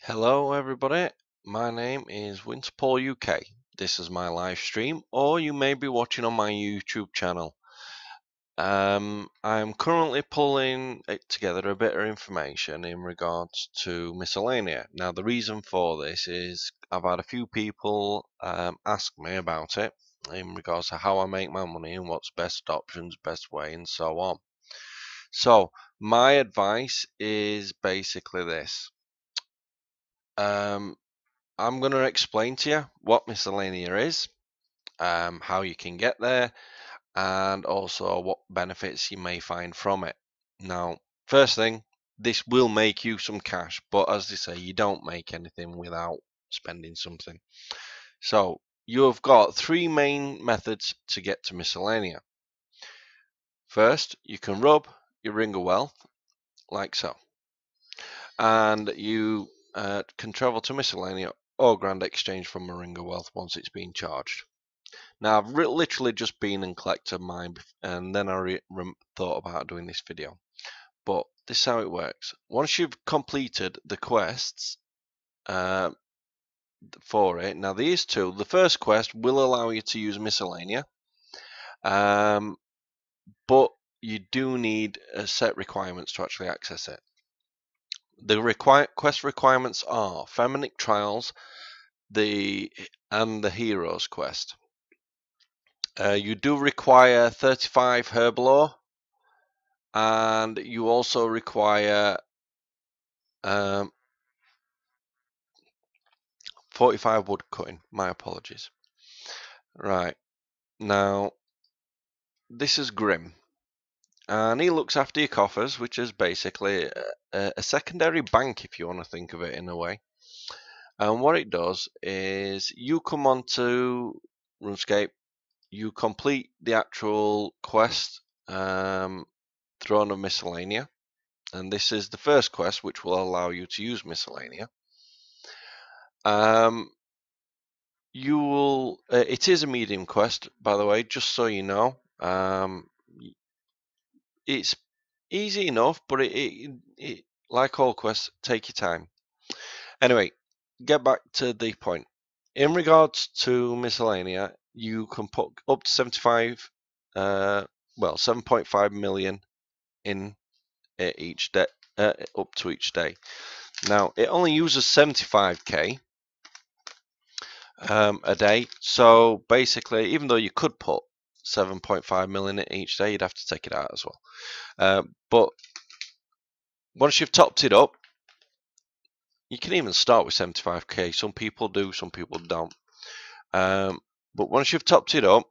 Hello everybody, my name is winterpauluk. This is my live stream, or you may be watching on my YouTube channel. I'm currently pulling together a bit of information in regards to Miscellania. Now the reason for this is I've had a few people ask me about it in regards to how I make my money and what's best options, best way, and so on. So my advice is basically this. I'm going to explain to you what Miscellania is, how you can get there, and also what benefits you may find from it. Now, first thing, this will make you some cash, but as they say, you don't make anything without spending something. So, you've got three main methods to get to Miscellania. First, you can rub your ring of wealth, like so, and you can travel to Miscellania or Grand Exchange from Moringa Wealth once it's been charged. Now I've literally just been and collected mine, and then I thought about doing this video. But this is how it works. Once you've completed the quests for it, now these two, the first quest will allow you to use Miscellania, but you do need set requirements to actually access it. The quest requirements are Feminic Trials, and the Heroes quest. You do require 35 herb ore, and you also require 45 wood cutting. My apologies. Right, now this is Grim, and he looks after your coffers, which is basically a secondary bank, if you want to think of it in a way. And what it does is you come onto RuneScape, you complete the actual quest, Throne of Miscellania, and this is the first quest which will allow you to use Miscellania. You will. It is a medium quest, by the way, just so you know. It's easy enough, but it like all quests, take your time. Anyway, get back to the point. In regards to Miscellania, you can put up to 7.5 million in each day, up to each day. Now it only uses 75k a day, so basically, even though you could put 7.5 million in each day, you'd have to take it out as well. But once you've topped it up, you can even start with 75k. Some people do, some people don't. But once you've topped it up,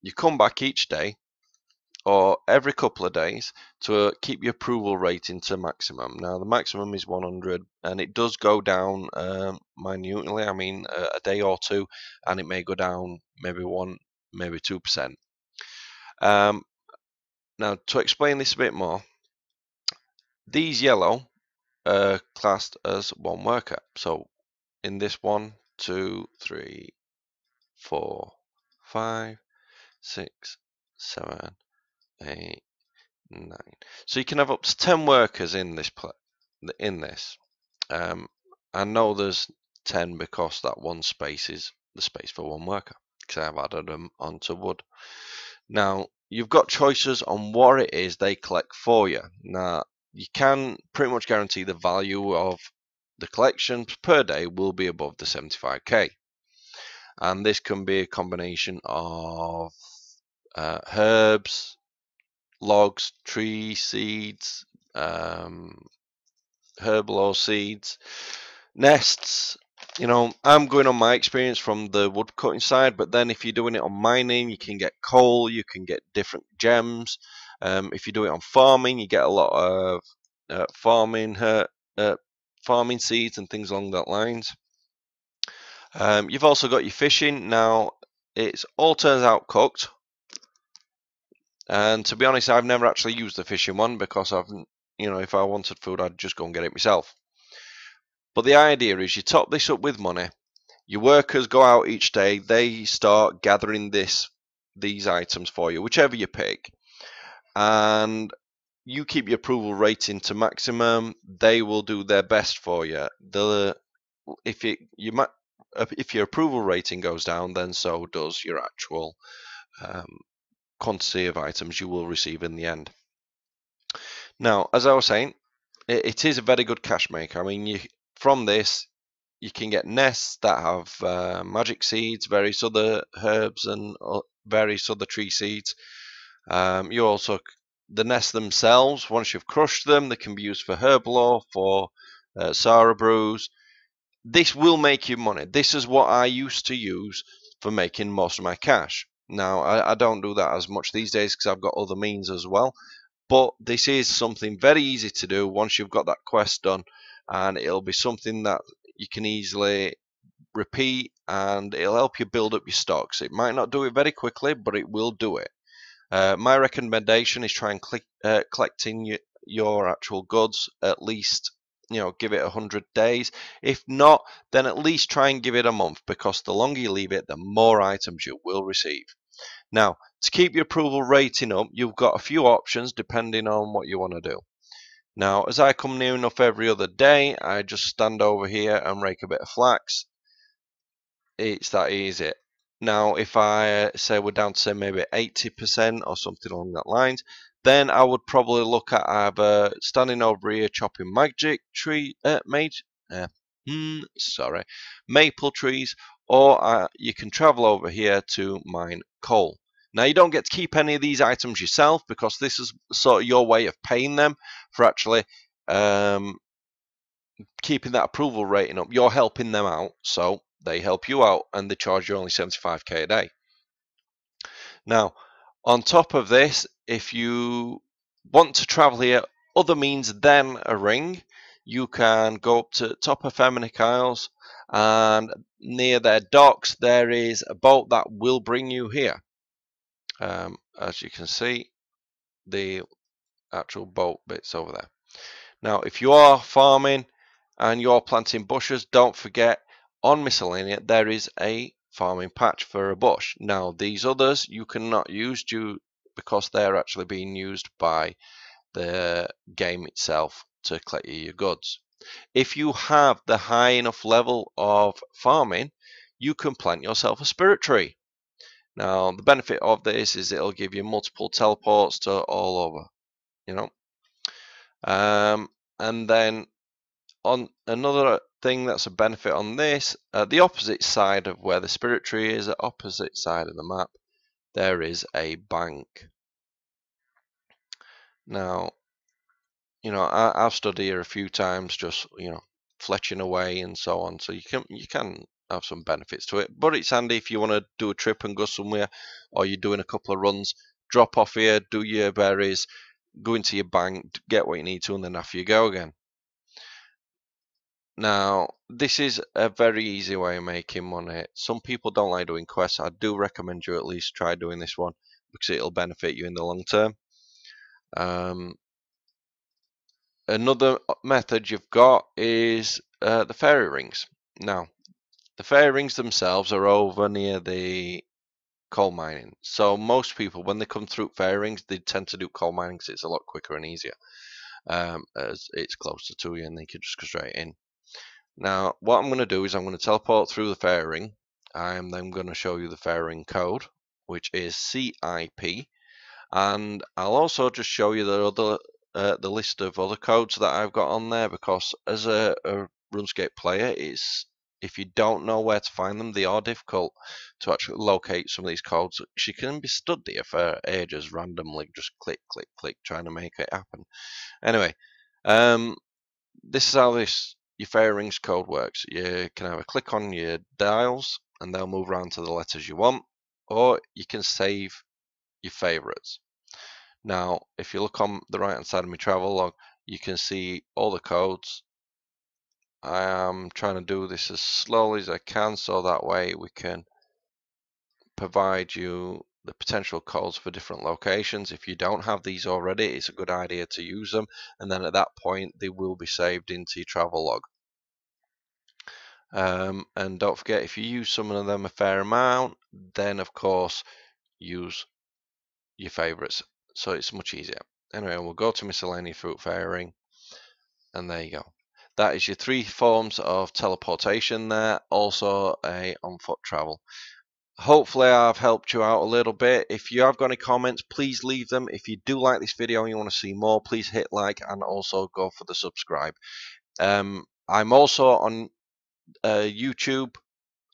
you come back each day or every couple of days to keep your approval rating to maximum. Now the maximum is 100, and it does go down minutely. I mean, a day or two, and it may go down maybe 1, maybe 2%. Now to explain this a bit more, these yellow are classed as one worker. So in this 1, 2, 3, 4, 5, 6, 7, 8, 9. So you can have up to 10 workers in this. I know there's 10 because that one space is the space for one worker, because I've added them onto wood. Now you've got choices on what it is they collect for you. Now you can pretty much guarantee the value of the collections per day will be above the 75k, and this can be a combination of herbs, logs, tree seeds, herbal or seeds, nests. You know, I'm going on my experience from the wood cutting side, but then if you're doing it on mining, you can get coal, you can get different gems. If you do it on farming, you get a lot of farming seeds and things along that lines. You've also got your fishing. Now it all turns out cooked, and to be honest, I've never actually used the fishing one because if I wanted food, I'd just go and get it myself. But the idea is you top this up with money. Your workers go out each day. They start gathering these items for you, whichever you pick, and you keep your approval rating to maximum. They will do their best for you. if you might if your approval rating goes down, then so does your actual quantity of items you will receive in the end. Now, as I was saying, it is a very good cash maker. I mean, from this you can get nests that have magic seeds, various other herbs, and various other tree seeds. You also, the nests themselves, once you've crushed them, they can be used for herb lore, for Sara brews. This will make you money. This is what I used to use for making most of my cash. Now, I don't do that as much these days because I've got other means as well. But this is something very easy to do once you've got that quest done, and it'll be something that you can easily repeat, and it'll help you build up your stocks. It might not do it very quickly, but it will do it. My recommendation is try and collecting your actual goods at least, give it 100 days. If not, then at least try and give it a month, because the longer you leave it, the more items you will receive. Now, to keep your approval rating up, you've got a few options depending on what you want to do. Now, as I come near enough every other day, I just stand over here and rake a bit of flax. It's that easy. Now, if I say we're down to say maybe 80% or something along that lines, then I would probably look at either standing over here chopping maple trees, or you can travel over here to mine coal. Now, you don't get to keep any of these items yourself, because this is sort of your way of paying them for actually keeping that approval rating up. You're helping them out, so they help you out, and they charge you only 75k a day. Now, on top of this, if you want to travel here other means than a ring, you can go up to top of Feminic Isles, and near their docks there is a boat that will bring you here. As you can see, the actual boat bit's over there. Now, if you are farming and you're planting bushes, don't forget, on Miscellania there is a farming patch for a bush. Now, these others you cannot use because they're actually being used by the game itself to collect your goods. If you have the high enough level of farming, you can plant yourself a spirit tree. Now, the benefit of this is it'll give you multiple teleports to all over, and then on another thing that's a benefit on this, the opposite side of where the spirit tree is, the opposite side of the map, there is a bank. Now, I've stood here a few times, just fletching away and so on. So you can have some benefits to it, but it's handy if you want to do a trip and go somewhere, or you're doing a couple of runs. Drop off here, do your berries, go into your bank, get what you need to, and then off you go again. Now, this is a very easy way of making money. Some people don't like doing quests. I do recommend you at least try doing this one, because it'll benefit you in the long term. Another method you've got is the fairy rings. Now, the fairy rings themselves are over near the coal mining. So most people, when they come through fairy rings, they tend to do coal mining because it's a lot quicker and easier, as it's closer to you and they can just go straight in. Now, what I'm going to do is I'm going to teleport through the fairy ring. I am then going to show you the fairy ring code, which is CIP, and I'll also just show you the list of other codes that I've got on there, because as a RuneScape player, if you don't know where to find them, they are difficult to actually locate some of these codes. She can be stood there for ages randomly, just click, click, click, trying to make it happen. Anyway, this is how your fairy rings code works. You can either click on your dials and they'll move around to the letters you want, or you can save your favorites. Now, if you look on the right hand side of my travel log, you can see all the codes. I am trying to do this as slowly as I can, so that way we can provide you the potential codes for different locations. If you don't have these already, it's a good idea to use them, and then at that point they will be saved into your travel log. And don't forget, if you use some of them a fair amount, then of course use your favorites, so it's much easier. Anyway, we'll go to Miscellania Fruit Fairy Ring, and there you go. That is your 3 forms of teleportation there, also a on foot travel. Hopefully I've helped you out a little bit. If you have got any comments, please leave them. If you do like this video and you want to see more, please hit like and also go for the subscribe. I'm also on YouTube,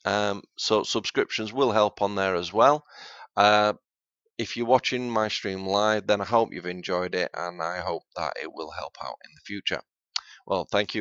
so subscriptions will help on there as well. If you're watching my stream live, then I hope you've enjoyed it, and I hope that it will help out in the future. Well, thank you.